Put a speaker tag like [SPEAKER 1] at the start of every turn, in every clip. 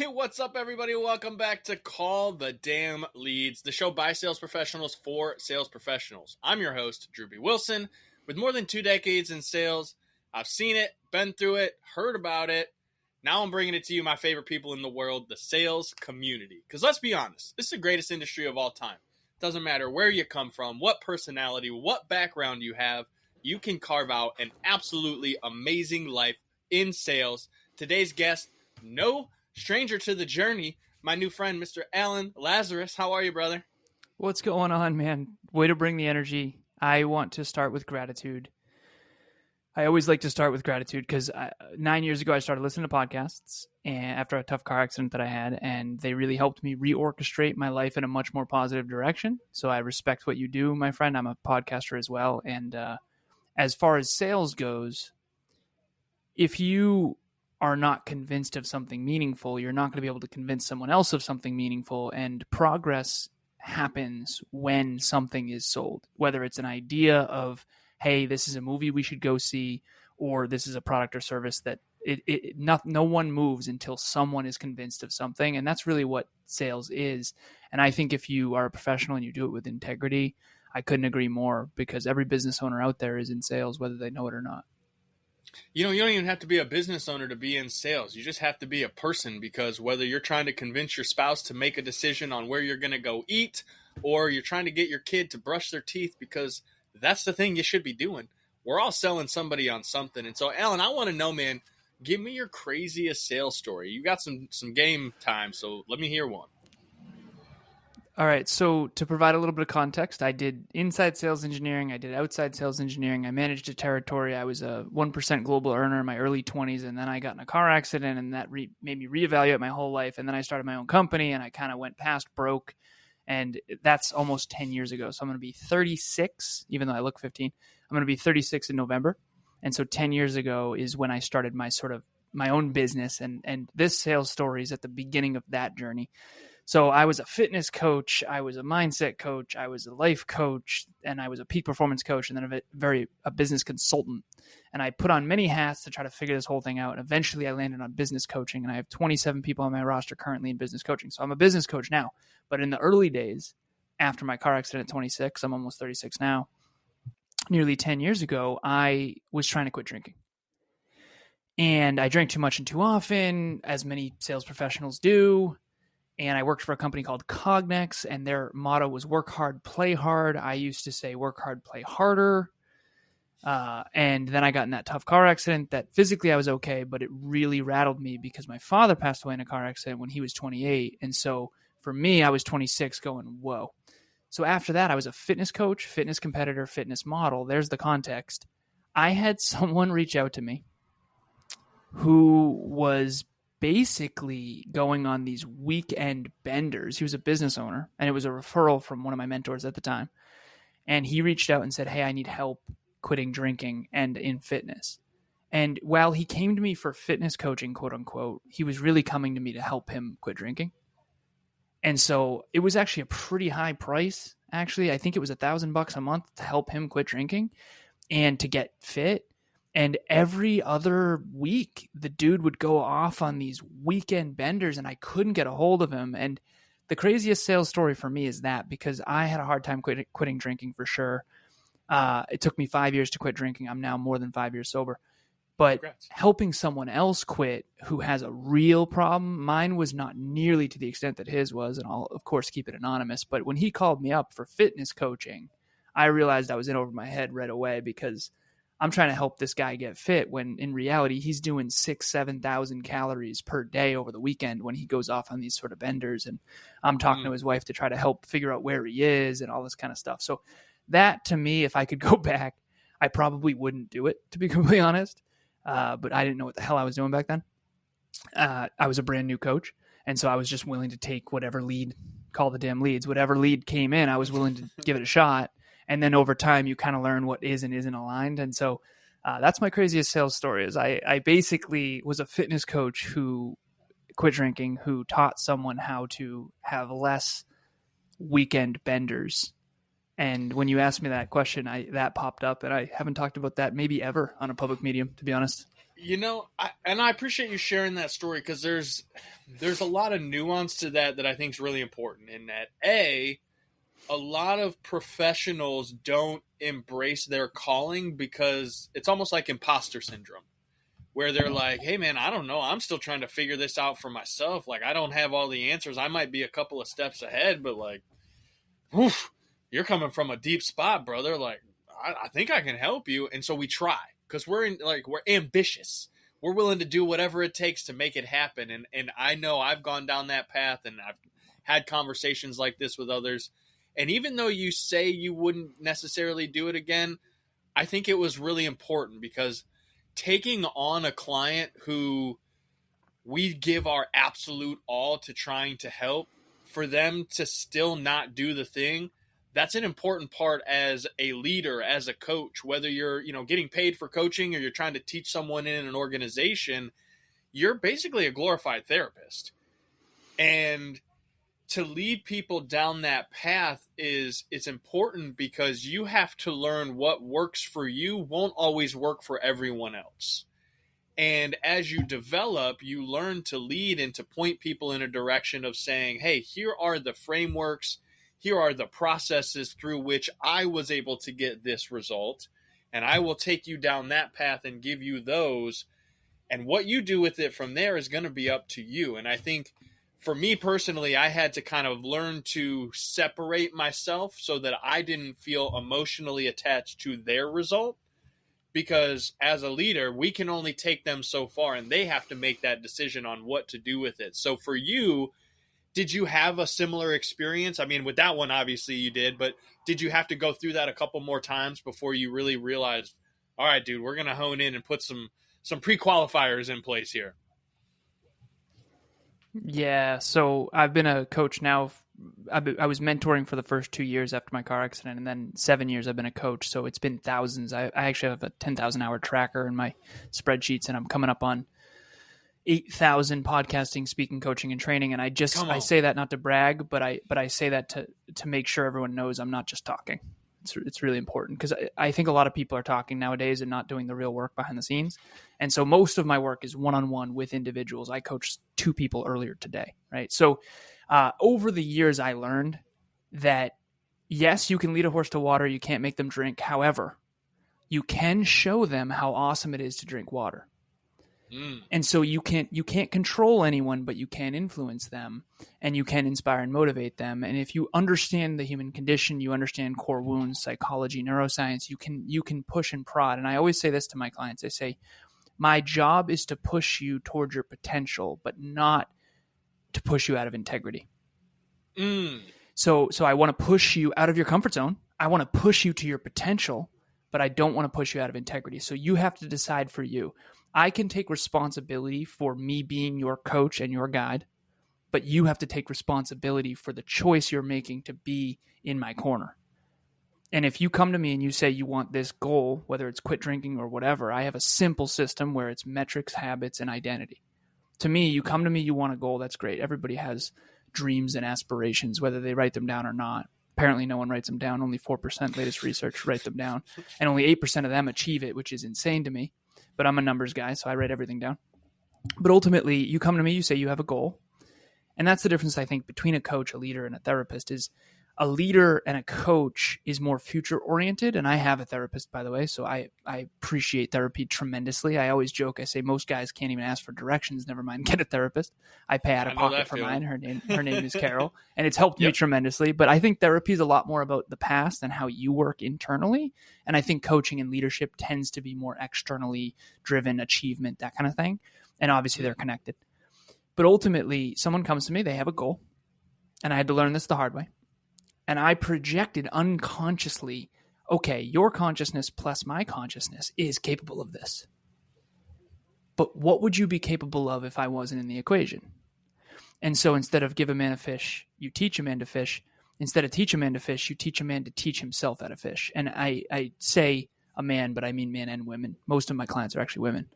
[SPEAKER 1] What's up, everybody? Welcome back to Call the Damn Leads, the show by sales professionals for sales professionals. I'm your host, Drew B. Wilson. With more than 2 decades in sales, I've seen it, been through it, heard about it. Now I'm bringing it to you, my favorite people in the world, the sales community. Because let's be honest, this is the greatest industry of all time. Doesn't matter where you come from, what personality, what background you have, you can carve out an absolutely amazing life in sales. Today's guest, no stranger to the journey, my new friend, Mr. Alan Lazaros. How are you, brother?
[SPEAKER 2] What's going on, man? Way to bring the energy. I want to start with gratitude. I always like to start with gratitude because 9 years ago, I started listening to podcasts and after a tough car accident that I had, and they really helped me reorchestrate my life in a much more positive direction. So I respect what you do, my friend. I'm a podcaster as well. And as far as sales goes, if you are not convinced of something meaningful, you're not going to be able to convince someone else of something meaningful. And progress happens when something is sold, whether it's an idea of, hey, this is a movie we should go see, or this is a product or service that no one moves until someone is convinced of something. And that's really what sales is. And I think if you are a professional and you do it with integrity, I couldn't agree more, because every business owner out there is in sales, whether they know it or not.
[SPEAKER 1] You know, you don't even have to be a business owner to be in sales. You just have to be a person, because whether you're trying to convince your spouse to make a decision on where you're going to go eat, or you're trying to get your kid to brush their teeth because that's the thing you should be doing, we're all selling somebody on something. And so, Alan, I want to know, man, give me your craziest sales story. You got some game time, so let me hear one.
[SPEAKER 2] All right. So to provide a little bit of context, I did inside sales engineering. I did outside sales engineering. I managed a territory. I was a 1% global earner in my early 20s. And then I got in a car accident, and that made me reevaluate my whole life. And then I started my own company, and I kind of went past broke. And that's almost 10 years ago. So I'm going to be 36, even though I look 15. I'm going to be 36 in November. And so 10 years ago is when I started my own business. And this sales story is at the beginning of that journey. So I was a fitness coach, I was a mindset coach, I was a life coach, and I was a peak performance coach, and then a business consultant. And I put on many hats to try to figure this whole thing out. And eventually I landed on business coaching, and I have 27 people on my roster currently in business coaching. So I'm a business coach now. But in the early days, after my car accident at 26, I'm almost 36 now, nearly 10 years ago, I was trying to quit drinking. And I drank too much and too often, as many sales professionals do. And I worked for a company called Cognex, and their motto was work hard, play hard. I used to say work hard, play harder. And then I got in that tough car accident that physically I was okay, but it really rattled me because my father passed away in a car accident when he was 28. And so for me, I was 26 going, whoa. So after that, I was a fitness coach, fitness competitor, fitness model. There's the context. I had someone reach out to me who was basically going on these weekend benders. He was a business owner, and it was a referral from one of my mentors at the time. And he reached out and said, hey, I need help quitting drinking and in fitness. And while he came to me for fitness coaching, quote unquote, he was really coming to me to help him quit drinking. And so it was actually a pretty high price. Actually, I think it was $1,000 a month to help him quit drinking and to get fit. And every other week, the dude would go off on these weekend benders, and I couldn't get a hold of him. And the craziest sales story for me is that, because I had a hard time quitting drinking for sure. It took me 5 years to quit drinking. I'm now more than 5 years sober. But
[SPEAKER 1] Congrats.
[SPEAKER 2] Helping someone else quit who has a real problem, mine was not nearly to the extent that his was, and I'll, of course, keep it anonymous. But when he called me up for fitness coaching, I realized I was in over my head right away, because I'm trying to help this guy get fit when in reality he's doing 7,000 calories per day over the weekend when he goes off on these sort of benders. And I'm talking to his wife to try to help figure out where he is and all this kind of stuff. So that, to me, if I could go back, I probably wouldn't do it, to be completely honest. But I didn't know what the hell I was doing back then. I was a brand new coach. And so I was just willing to take whatever lead, call the damn leads, whatever lead came in, I was willing to give it a shot. And then over time, you kind of learn what is and isn't aligned. And so that's my craziest sales story. Is I basically was a fitness coach who quit drinking, who taught someone how to have less weekend benders. And when you asked me that question, that popped up, and I haven't talked about that maybe ever on a public medium, to be honest.
[SPEAKER 1] I appreciate you sharing that story, because there's a lot of nuance to that I think is really important. In that, a lot of professionals don't embrace their calling because it's almost like imposter syndrome, where they're like, hey man, I don't know, I'm still trying to figure this out for myself. Like, I don't have all the answers. I might be a couple of steps ahead, but like, oof, you're coming from a deep spot, brother. Like, I think I can help you. And so we try, because we're ambitious. We're willing to do whatever it takes to make it happen. And I know I've gone down that path, and I've had conversations like this with others. And even though you say you wouldn't necessarily do it again, I think it was really important, because taking on a client who we give our absolute all to trying to help, for them to still not do the thing, that's an important part as a leader, as a coach. Whether you're, getting paid for coaching, or you're trying to teach someone in an organization, you're basically a glorified therapist. And to lead people down that path it's important, because you have to learn what works for you won't always work for everyone else. And as you develop, you learn to lead and to point people in a direction of saying, hey, here are the frameworks, here are the processes through which I was able to get this result, and I will take you down that path and give you those. And what you do with it from there is going to be up to you. And I think for me personally, I had to kind of learn to separate myself so that I didn't feel emotionally attached to their result. Because as a leader, we can only take them so far, and they have to make that decision on what to do with it. So for you, did you have a similar experience? I mean, with that one, obviously you did, but did you have to go through that a couple more times before you really realized, all right, dude, we're going to hone in and put some pre-qualifiers in place here?
[SPEAKER 2] Yeah, so I've been a coach now. I was mentoring for the first 2 years after my car accident, and then 7 years I've been a coach. So it's been thousands. I actually have a 10,000 hour tracker in my spreadsheets, and I'm coming up on 8,000 podcasting, speaking, coaching, and training. And I say that not to brag, but I say that to make sure everyone knows I'm not just talking. It's really important, because I think a lot of people are talking nowadays and not doing the real work behind the scenes. And so most of my work is one-on-one with individuals. I coached 2 people earlier today, right? So over the years, I learned that, yes, you can lead a horse to water. You can't make them drink. However, you can show them how awesome it is to drink water. And so you can't control anyone, but you can influence them, and you can inspire and motivate them. And if you understand the human condition, you understand core wounds, psychology, neuroscience, you can push and prod. And I always say this to my clients. I say, my job is to push you towards your potential, but not to push you out of integrity. So I want to push you out of your comfort zone. I want to push you to your potential, but I don't want to push you out of integrity. So you have to decide for you. I can take responsibility for me being your coach and your guide, but you have to take responsibility for the choice you're making to be in my corner. And if you come to me and you say you want this goal, whether it's quit drinking or whatever, I have a simple system where it's metrics, habits, and identity. To me, you come to me, you want a goal, that's great. Everybody has dreams and aspirations, whether they write them down or not. Apparently no one writes them down. Only 4%, latest research, write them down. And only 8% of them achieve it, which is insane to me. But I'm a numbers guy, so I write everything down. But ultimately, you come to me, you say you have a goal. And that's the difference, I think, between a coach, a leader, and a therapist is a leader and a coach is more future-oriented. And I have a therapist, by the way, so I appreciate therapy tremendously. I always joke, I say most guys can't even ask for directions, never mind get a therapist. I pay out of pocket for mine. Her name is Carol, and it's helped me tremendously. But I think therapy is a lot more about the past and how you work internally. And I think coaching and leadership tends to be more externally driven, achievement, that kind of thing. And obviously they're connected. But ultimately, someone comes to me, they have a goal. And I had to learn this the hard way. And I projected unconsciously, okay, your consciousness plus my consciousness is capable of this. But what would you be capable of if I wasn't in the equation? And so instead of give a man a fish, you teach a man to fish. Instead of teach a man to fish, you teach a man to teach himself how to fish. And I say a man, but I mean men and women. Most of my clients are actually women.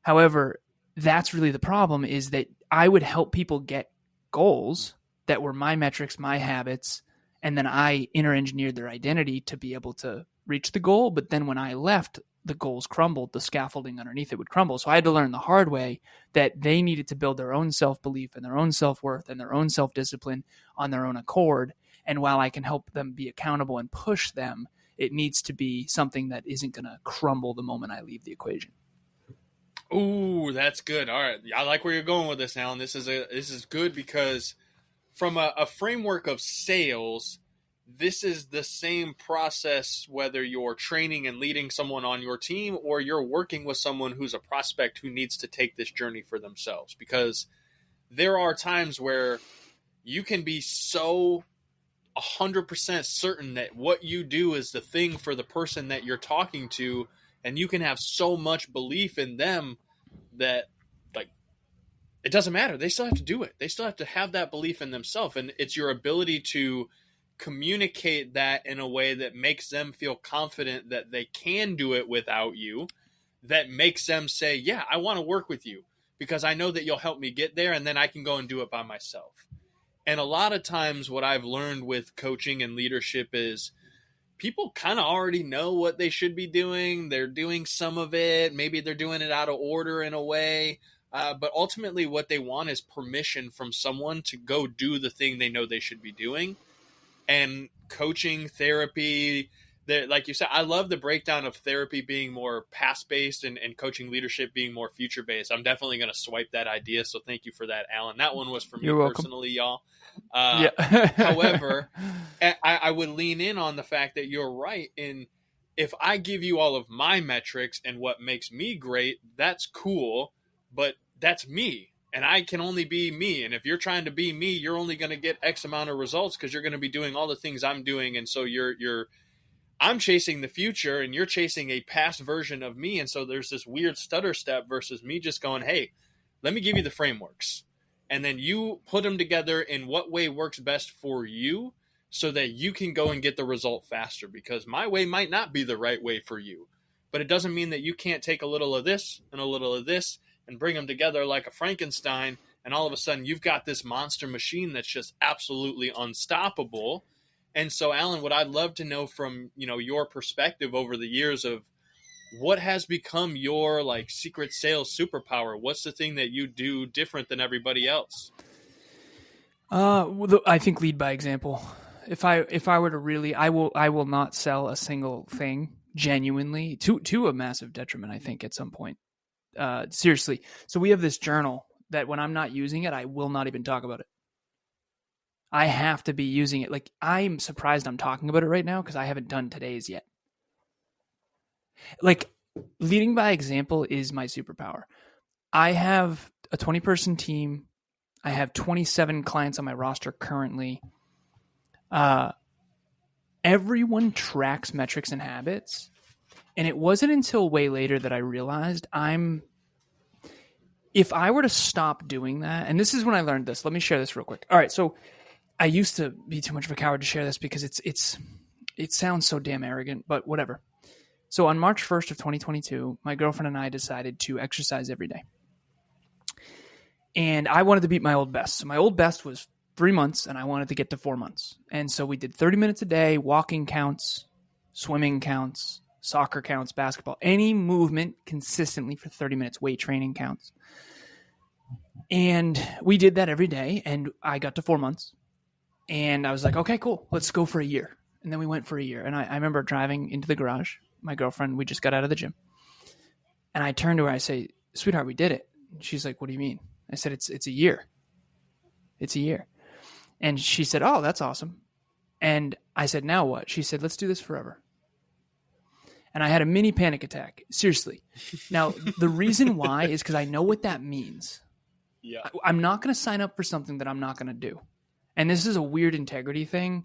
[SPEAKER 2] However, that's really the problem, is that I would help people get goals that were my metrics, my habits, and then I inner engineered their identity to be able to reach the goal. But then when I left, the goals crumbled, the scaffolding underneath it would crumble. So I had to learn the hard way that they needed to build their own self-belief and their own self-worth and their own self-discipline on their own accord. And while I can help them be accountable and push them, it needs to be something that isn't going to crumble the moment I leave the equation.
[SPEAKER 1] Ooh, that's good. All right. I like where you're going with this, Alan. This is good because from a framework of sales, this is the same process whether you're training and leading someone on your team or you're working with someone who's a prospect who needs to take this journey for themselves. Because there are times where you can be so 100% certain that what you do is the thing for the person that you're talking to, and you can have so much belief in them that, like, it doesn't matter. They still have to do it. They still have to have that belief in themselves, and it's your ability to communicate that in a way that makes them feel confident that they can do it without you, that makes them say, yeah, I want to work with you because I know that you'll help me get there, and then I can go and do it by myself. And a lot of times what I've learned with coaching and leadership is people kind of already know what they should be doing. They're doing some of it. Maybe they're doing it out of order in a way. But ultimately what they want is permission from someone to go do the thing they know they should be doing. And coaching, therapy, like you said, I love the breakdown of therapy being more past-based and coaching leadership being more future-based. I'm definitely going to swipe that idea, so thank you for that, Alan. That one was for me personally, y'all.
[SPEAKER 2] Yeah.
[SPEAKER 1] However, I would lean in on the fact that you're right in if I give you all of my metrics and what makes me great, that's cool, but that's me. And I can only be me. And if you're trying to be me, you're only going to get X amount of results because you're going to be doing all the things I'm doing. And so I'm chasing the future and you're chasing a past version of me. And so there's this weird stutter step versus me just going, hey, let me give you the frameworks. And then you put them together in what way works best for you so that you can go and get the result faster, because my way might not be the right way for you. But it doesn't mean that you can't take a little of this and a little of this and bring them together like a Frankenstein, and all of a sudden you've got this monster machine that's just absolutely unstoppable. And so, Alan, what I'd love to know from, your perspective over the years of what has become your like secret sales superpower? What's the thing that you do different than everybody else?
[SPEAKER 2] I think lead by example. If I were to really, I will not sell a single thing genuinely to a massive detriment, I think, at some point. Seriously. So we have this journal that when I'm not using it, I will not even talk about it. I have to be using it. Like, I'm surprised I'm talking about it right now because I haven't done today's yet. Like, leading by example is my superpower. I have a 20-person team. I have 27 clients on my roster currently. Everyone tracks metrics and habits. And it wasn't until way later that I realized if I were to stop doing that, and this is when I learned this. Let me share this real quick. All right, so I used to be too much of a coward to share this because it sounds so damn arrogant, but whatever. So on March 1st of 2022, my girlfriend and I decided to exercise every day. And I wanted to beat my old best. So my old best was 3 months, and I wanted to get to 4 months. And so we did 30 minutes a day. Walking counts, swimming counts, soccer counts, basketball, any movement consistently for 30 minutes, weight training counts. And we did that every day, and I got to 4 months. And I was like, okay, cool, let's go for a year. And then we went for a year. And I remember driving into the garage. My girlfriend, we just got out of the gym. And I turned to her, I say, sweetheart, we did it. And she's like, what do you mean? I said, it's a year. It's a year. And she said, oh, that's awesome. And I said, now what? She said, let's do this forever. And I had a mini panic attack. Seriously. Now, the reason why is because I know what that means.
[SPEAKER 1] Yeah.
[SPEAKER 2] I'm not going to sign up for something that I'm not going to do. And this is a weird integrity thing.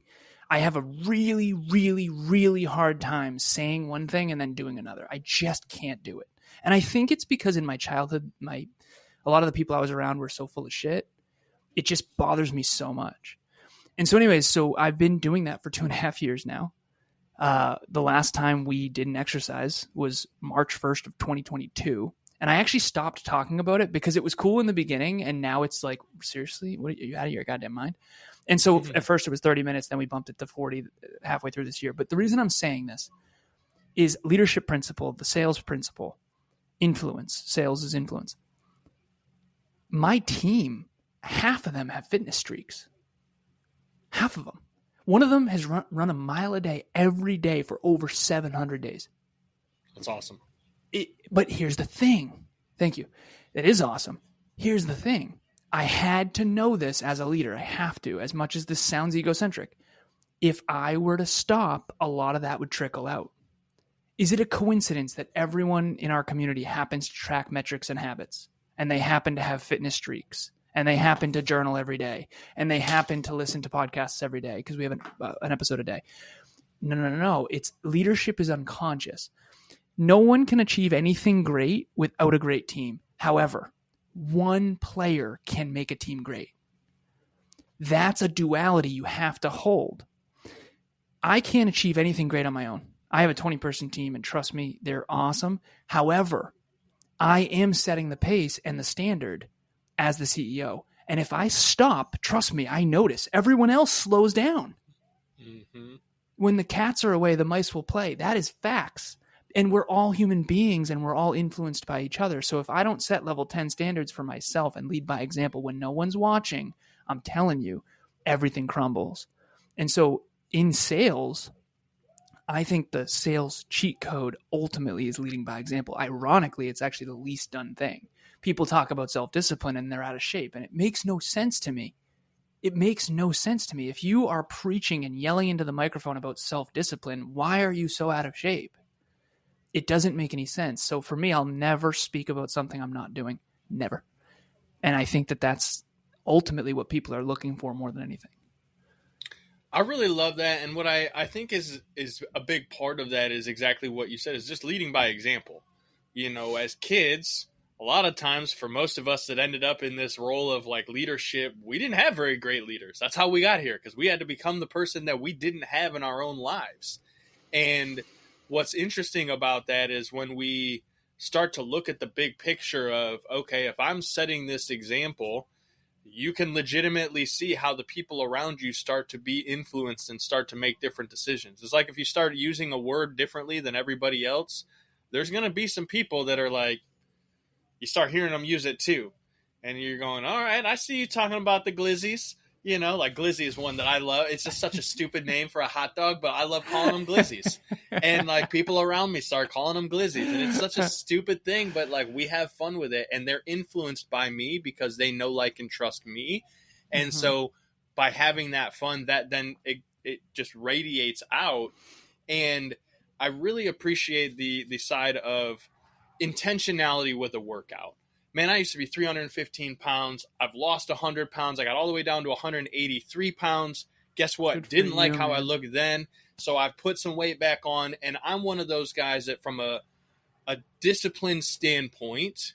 [SPEAKER 2] I have a really, really, really hard time saying one thing and then doing another. I just can't do it. And I think it's because in my childhood, a lot of the people I was around were so full of shit. It just bothers me so much. And so anyways, so I've been doing that for 2.5 years now. The last time we did an exercise was March 1st of 2022. And I actually stopped talking about it because it was cool in the beginning. And now it's like, seriously, what are you out of your goddamn mind? And so at first it was 30 minutes. Then we bumped it to 40 halfway through this year. But the reason I'm saying this is leadership principle, the sales principle, influence. Sales is influence. My team, half of them have fitness streaks. Half of them. One of them has run a mile a day every day for over 700 days.
[SPEAKER 1] That's awesome.
[SPEAKER 2] But here's the thing. Thank you. That is awesome. Here's the thing. I had to know this as a leader. I have to, as much as this sounds egocentric. If I were to stop, a lot of that would trickle out. Is it a coincidence that everyone in our community happens to track metrics and habits, and they happen to have fitness streaks, and they happen to journal every day, and they happen to listen to podcasts every day because we have an episode a day? No. It's leadership is unconscious. No one can achieve anything great without a great team. However, one player can make a team great. That's a duality you have to hold. I can't achieve anything great on my own. I have a 20-person team, and trust me, they're awesome. However, I am setting the pace and the standard as the CEO. And if I stop, trust me, I notice everyone else slows down. Mm-hmm. When the cats are away, the mice will play. That is facts. And we're all human beings, and we're all influenced by each other. So if I don't set level 10 standards for myself and lead by example when no one's watching, I'm telling you, everything crumbles. And so in sales, I think the sales cheat code ultimately is leading by example. Ironically, it's actually the least done thing. People talk about self-discipline and they're out of shape, and it makes no sense to me. It makes no sense to me. If you are preaching and yelling into the microphone about self-discipline, why are you so out of shape? It doesn't make any sense. So for me, I'll never speak about something I'm not doing. Never. And I think that that's ultimately what people are looking for more than anything.
[SPEAKER 1] I really love that. And what I think is a big part of that is exactly what you said, is just leading by example. You know, as kids, a lot of times for most of us that ended up in this role of like leadership, we didn't have very great leaders. That's how we got here, because we had to become the person that we didn't have in our own lives. And what's interesting about that is when we start to look at the big picture of, okay, if I'm setting this example, you can legitimately see how the people around you start to be influenced and start to make different decisions. It's like if you start using a word differently than everybody else, there's going to be some people that are like, you start hearing them use it too. And you're going, all right, I see you talking about the glizzies. You know, like glizzy is one that I love. It's just such a stupid name for a hot dog, but I love calling them glizzies. And like people around me start calling them glizzies. And it's such a stupid thing, but like we have fun with it. And they're influenced by me because they know, like, and trust me. And so by having that fun, that then it just radiates out. And I really appreciate the side of intentionality with a workout. Man, I used to be 315 pounds. I've lost 100 pounds. I got all the way down to 183 pounds. Guess what? Didn't like how I looked then. So I've put some weight back on. And I'm one of those guys that from a discipline standpoint,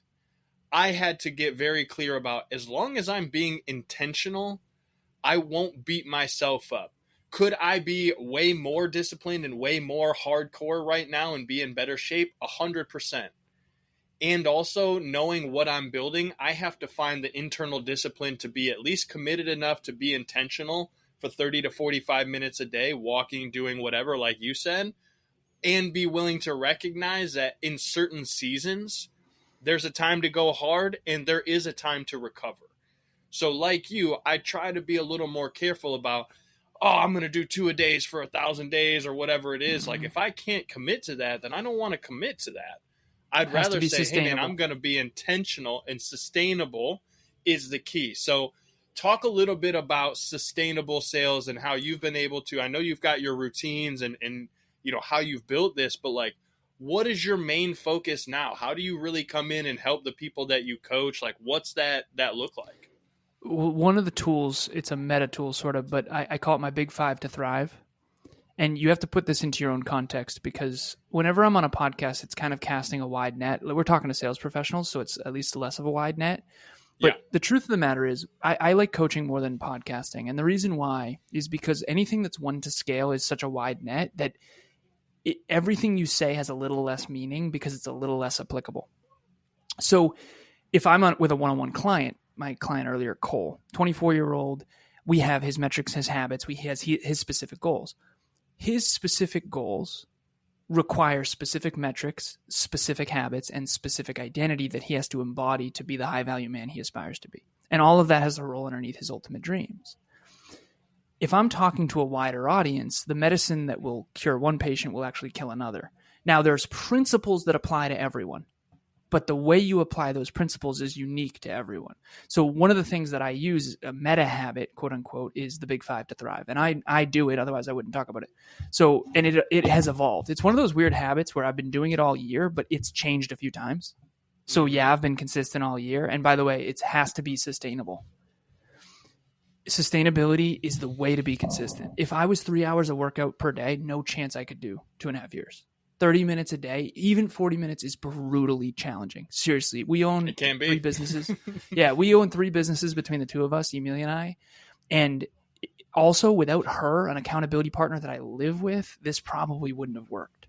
[SPEAKER 1] I had to get very clear about, as long as I'm being intentional, I won't beat myself up. Could I be way more disciplined and way more hardcore right now and be in better shape? 100%. And also knowing what I'm building, I have to find the internal discipline to be at least committed enough to be intentional for 30 to 45 minutes a day, walking, doing whatever, like you said, and be willing to recognize that in certain seasons, there's a time to go hard and there is a time to recover. So like you, I try to be a little more careful about, I'm going to do 2 a days for 1,000 days or whatever it is. Like if I can't commit to that, then I don't want to commit to that. I'd rather say, hey, man, I'm going to be intentional, and sustainable is the key. So talk a little bit about sustainable sales and how you've been able to, I know you've got your routines and you know, how you've built this, but like, what is your main focus now? How do you really come in and help the people that you coach? Like, what's that look like?
[SPEAKER 2] One of the tools, it's a meta tool sort of, but I call it my big 5 to thrive. And you have to put this into your own context, because whenever I'm on a podcast, it's kind of casting a wide net. We're talking to sales professionals, so it's at least less of a wide net. But The truth of the matter is I like coaching more than podcasting. And the reason why is because anything that's one to scale is such a wide net that everything you say has a little less meaning because it's a little less applicable. So if I'm on with a one-on-one client, my client earlier, Cole, 24-year-old, we have his metrics, his habits, he has his specific goals. His specific goals requires specific metrics, specific habits, and specific identity that he has to embody to be the high value man he aspires to be. And all of that has a role underneath his ultimate dreams. If I'm talking to a wider audience, the medicine that will cure one patient will actually kill another. Now, there's principles that apply to everyone, but the way you apply those principles is unique to everyone. So one of the things that I use, a meta habit, quote unquote, is the big 5 to thrive. And I do it, otherwise I wouldn't talk about it. So, and it has evolved. It's one of those weird habits where I've been doing it all year, but it's changed a few times. So yeah, I've been consistent all year. And by the way, it has to be sustainable. Sustainability is the way to be consistent. If I was 3 hours of workout per day, no chance I could do 2.5 years. 30 minutes a day, even 40 minutes is brutally challenging. Seriously, we own 3 businesses. Yeah, we own 3 businesses between the two of us, Emilia and I. And also without her, an accountability partner that I live with, this probably wouldn't have worked.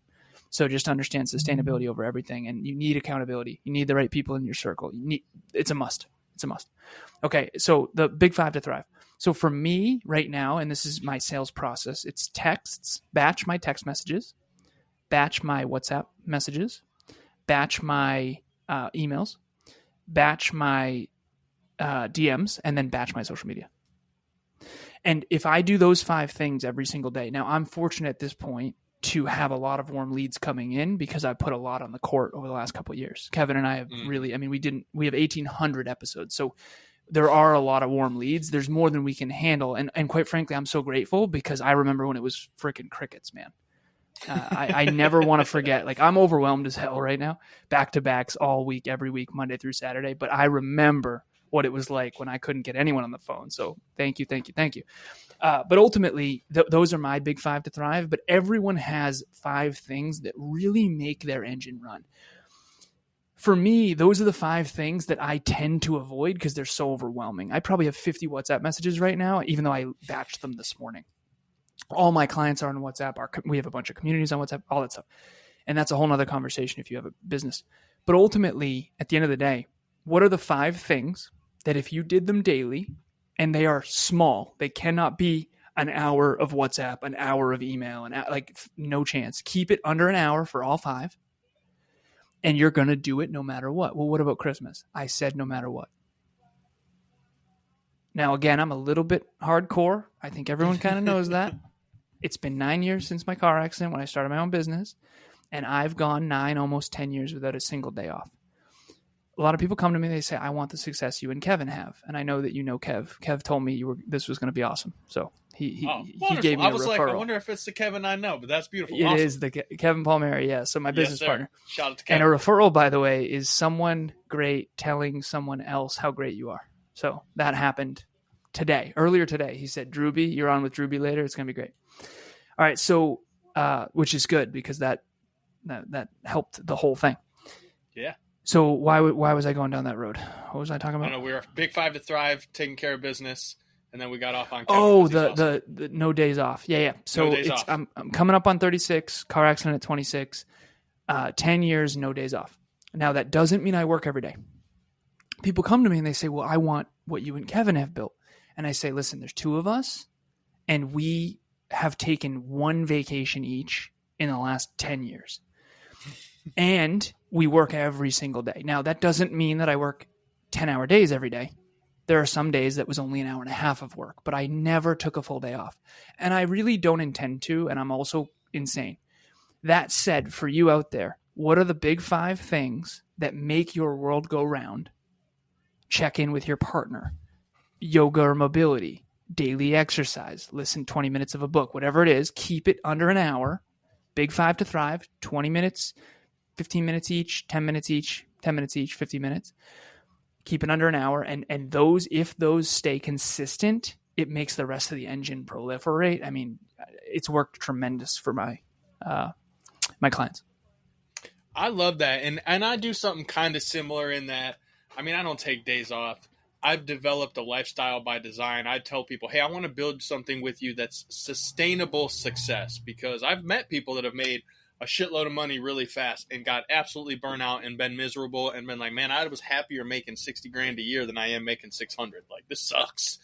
[SPEAKER 2] So just understand sustainability over everything. And you need accountability. You need the right people in your circle. It's a must. It's a must. Okay, so the big 5 to thrive. So for me right now, and this is my sales process, it's texts, batch my text messages, batch my WhatsApp messages, batch my emails, batch my DMs, and then batch my social media. And if I do those 5 things every single day, now I'm fortunate at this point to have a lot of warm leads coming in because I put a lot on the court over the last couple of years. Kevin and I have really, I mean, we have 1,800 episodes. So there are a lot of warm leads. There's more than we can handle. And quite frankly, I'm so grateful because I remember when it was freaking crickets, man. I never want to forget. Like, I'm overwhelmed as hell right now. Back-to-backs all week, every week, Monday through Saturday. But I remember what it was like when I couldn't get anyone on the phone. So thank you. But ultimately, those are my big 5 to thrive. But everyone has 5 things that really make their engine run. For me, those are the 5 things that I tend to avoid because they're so overwhelming. I probably have 50 WhatsApp messages right now, even though I batched them this morning. All my clients are on WhatsApp. We have a bunch of communities on WhatsApp, all that stuff. And that's a whole nother conversation if you have a business. But ultimately, at the end of the day, what are the 5 things that if you did them daily, and they are small, they cannot be an hour of WhatsApp, an hour of email, and like no chance. Keep it under an hour for all 5. And you're going to do it no matter what. Well, what about Christmas? I said no matter what. Now, again, I'm a little bit hardcore. I think everyone kind of knows that. It's been 9 years since my car accident when I started my own business, and I've gone 9, almost 10 years without a single day off. A lot of people come to me, they say, I want the success you and Kevin have. And I know that you know Kev. Kev told me this was going to be awesome. So he gave me a referral.
[SPEAKER 1] Like, I wonder if it's the Kevin I know, but that's beautiful.
[SPEAKER 2] It is the Kevin Palmieri, yeah. So my business partner.
[SPEAKER 1] Shout out to Kevin.
[SPEAKER 2] And a referral, by the way, is someone great telling someone else how great you are. So that happened earlier today. He said, Drewby, you're on with Drewby later. It's going to be great. All right. So, which is good because that helped the whole thing.
[SPEAKER 1] Yeah.
[SPEAKER 2] So why was I going down that road? What was I talking about?
[SPEAKER 1] I don't know. We were big 5 to thrive, taking care of business, and then we got off on Kevin.
[SPEAKER 2] Oh, the no days off. Yeah. So
[SPEAKER 1] no days off.
[SPEAKER 2] I'm coming up on 36, car accident at 26, 10 years, no days off. Now that doesn't mean I work every day. People come to me and they say, well, I want what you and Kevin have built. And I say, listen, there's 2 of us and we have taken 1 vacation each in the last 10 years. And we work every single day. Now, that doesn't mean that I work 10-hour days every day. There are some days that was only an hour and a half of work, but I never took a full day off. And I really don't intend to, and I'm also insane. That said, for you out there, what are the big 5 things that make your world go round? Check in with your partner. Yoga or mobility. Daily exercise. Listen 20 minutes of a book. Whatever it is, keep it under an hour. Big 5 to thrive. 20 minutes. 15 minutes each, 10 minutes each, 10 minutes each, 50 minutes. Keep it under an hour. And those, if those stay consistent, it makes the rest of the engine proliferate. I mean, it's worked tremendous for my clients.
[SPEAKER 1] I love that. And I do something kind of similar in that, I mean, I don't take days off. I've developed a lifestyle by design. I tell people, hey, I want to build something with you that's sustainable success, because I've met people that have made a shitload of money really fast and got absolutely burnt out and been miserable and been like, man, I was happier making 60 grand a year than I am making 600. Like, this sucks.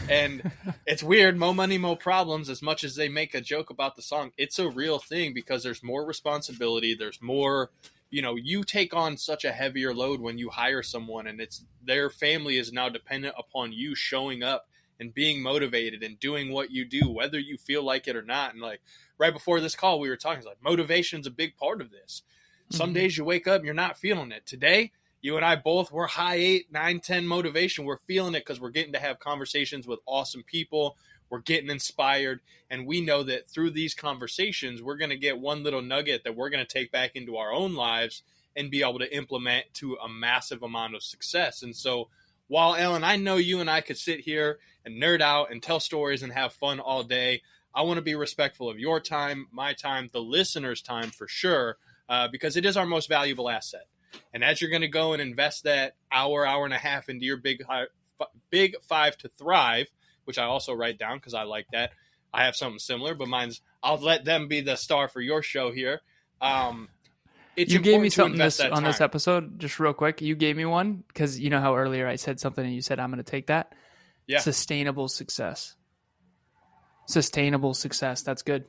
[SPEAKER 1] And it's weird. Mo money, mo problems. As much as they make a joke about the song, it's a real thing because there's more responsibility. There's more, you take on such a heavier load when you hire someone, and it's their family is now dependent upon you showing up and being motivated and doing what you do, whether you feel like it or not. And like right before this call, we were talking like motivation's a big part of this. Some days you wake up and you're not feeling it. Today, you and I both were high 8, 9, 10 motivation. We're feeling it because we're getting to have conversations with awesome people. We're getting inspired. And we know that through these conversations, we're going to get one little nugget that we're going to take back into our own lives and be able to implement to a massive amount of success. And so while, Alan, I know you and I could sit here and nerd out and tell stories and have fun all day, I want to be respectful of your time, my time, the listener's time for sure, because it is our most valuable asset. And as you're going to go and invest that hour and a half into your big 5 to thrive, which I also write down because I like that. I have something similar, but I'll let them be the star for your show here.
[SPEAKER 2] You gave me something on this episode, just real quick. You gave me one because you know how earlier I said something and you said, I'm going to take that. Yeah. Sustainable success. Sustainable success. That's good.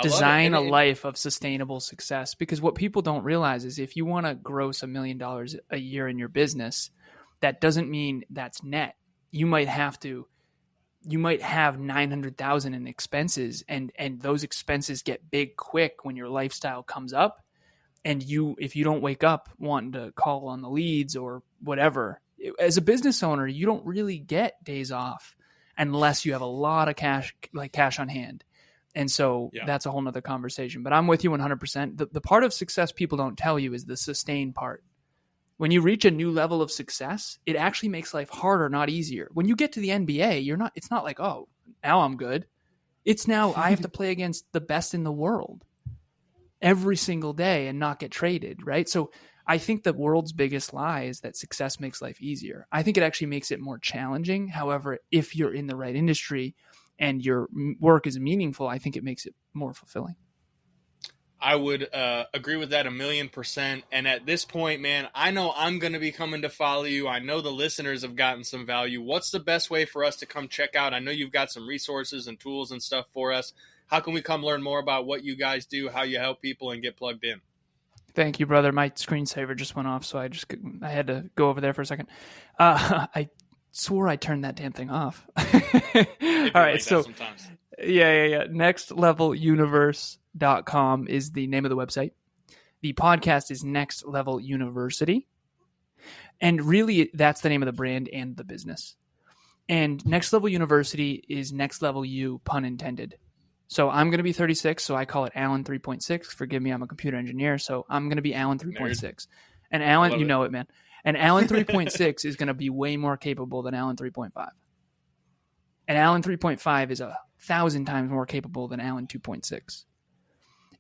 [SPEAKER 2] Design a life of sustainable success, because what people don't realize is if you want to gross $1 million a year in your business, that doesn't mean that's net. You might have 900,000 in expenses, and those expenses get big quick when your lifestyle comes up. And if you don't wake up wanting to call on the leads or whatever, as a business owner, you don't really get days off unless you have a lot of cash on hand. And so that's a whole nother conversation, but I'm with you 100%. The part of success people don't tell you is the sustain part. When you reach a new level of success, it actually makes life harder, not easier. When you get to the NBA, it's not like, oh, now I'm good. It's now I have to play against the best in the world every single day and not get traded, right? So I think the world's biggest lie is that success makes life easier. I think it actually makes it more challenging. However, if you're in the right industry and your work is meaningful, I think it makes it more fulfilling.
[SPEAKER 1] I would agree with that 1,000,000%. And at this point, man, I know I'm going to be coming to follow you. I know the listeners have gotten some value. What's the best way for us to come check out? I know you've got some resources and tools and stuff for us. How can we come learn more about what you guys do, how you help people, and get plugged in?
[SPEAKER 2] Thank you, brother. My screensaver just went off, so I had to go over there for a second. I swore I turned that damn thing off. All right,
[SPEAKER 1] like
[SPEAKER 2] so
[SPEAKER 1] sometimes.
[SPEAKER 2] Yeah. nextleveluniverse.com is the name of the website. The podcast is Next Level University. And really, that's the name of the brand and the business. And Next Level University is Next Level U, pun intended. So I'm going to be 36, so I call it Alan 3.6. Forgive me, I'm a computer engineer, so I'm going to be Alan 3.6. And Alan, you know it, man. And Alan 3.6 is going to be way more capable than Alan 3.5. And Alan 3.5 is 1,000 times more capable than Alan 2.6.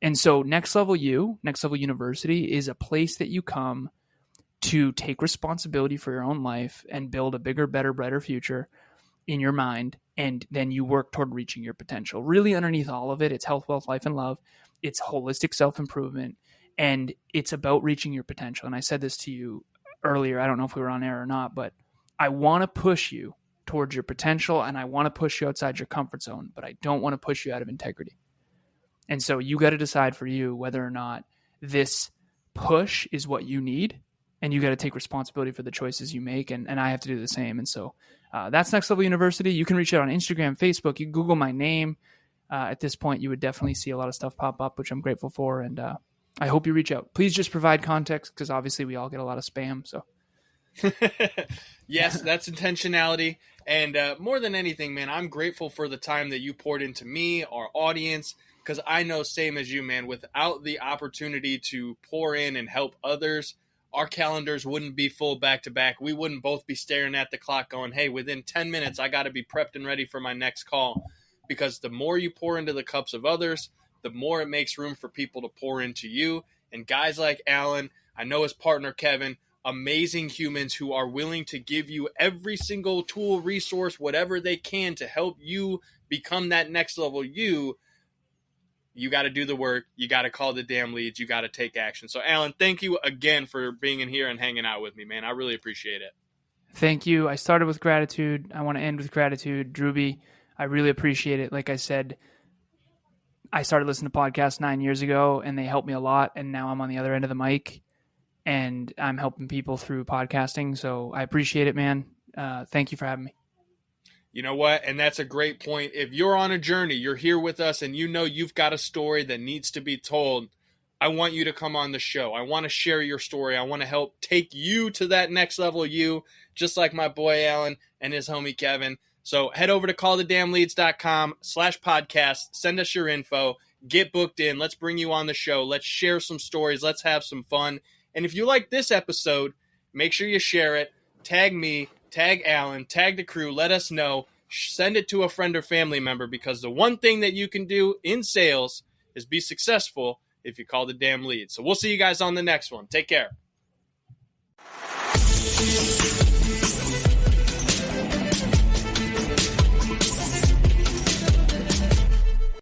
[SPEAKER 2] And so Next Level U, Next Level University, is a place that you come to take responsibility for your own life and build a bigger, better, brighter future in your mind. And then you work toward reaching your potential. Really underneath all of it, it's health, wealth, life, and love. It's holistic self-improvement. And it's about reaching your potential. And I said this to you earlier. I don't know if we were on air or not, but I want to push you towards your potential, and I want to push you outside your comfort zone, but I don't want to push you out of integrity. And so you got to decide for you whether or not this push is what you need, and you got to take responsibility for the choices you make, and I have to do the same. And so that's Next Level University. You can reach out on Instagram, Facebook. You can Google my name. At this point, you would definitely see a lot of stuff pop up, which I'm grateful for, and I hope you reach out. Please just provide context, because obviously we all get a lot of spam. So
[SPEAKER 1] yes, that's intentionality. And more than anything, man, I'm grateful for the time that you poured into me, our audience, because I know, same as you, man, without the opportunity to pour in and help others, our calendars wouldn't be full back to back. We wouldn't both be staring at the clock going, hey, within 10 minutes, I got to be prepped and ready for my next call. Because the more you pour into the cups of others, the more it makes room for people to pour into you. And guys like Alan, I know his partner, Kevin, amazing humans who are willing to give you every single tool, resource, whatever they can to help you become that next level you. you got to do the work. You got to call the damn leads. You got to take action. So, Alan, thank you again for being in here and hanging out with me, man. I really appreciate it.
[SPEAKER 2] Thank you. I started with gratitude. I want to end with gratitude. Drewby, I really appreciate it. Like I said, I started listening to podcasts 9 years ago, and they helped me a lot. And now I'm on the other end of the mic, and I'm helping people through podcasting. So I appreciate it, man. Thank you for having me.
[SPEAKER 1] You know what? And that's a great point. If you're on a journey, you're here with us, and you know you've got a story that needs to be told, I want you to come on the show. I want to share your story. I want to help take you to that next level you, just like my boy Alan and his homie Kevin. So head over to callthedamnleads.com/podcast. Send us your info. Get booked in. Let's bring you on the show. Let's share some stories. Let's have some fun. And if you like this episode, make sure you share it. Tag me, tag Alan, tag the crew. Let us know. Send it to a friend or family member, because the one thing that you can do in sales is be successful if you call the damn lead. So we'll see you guys on the next one. Take care.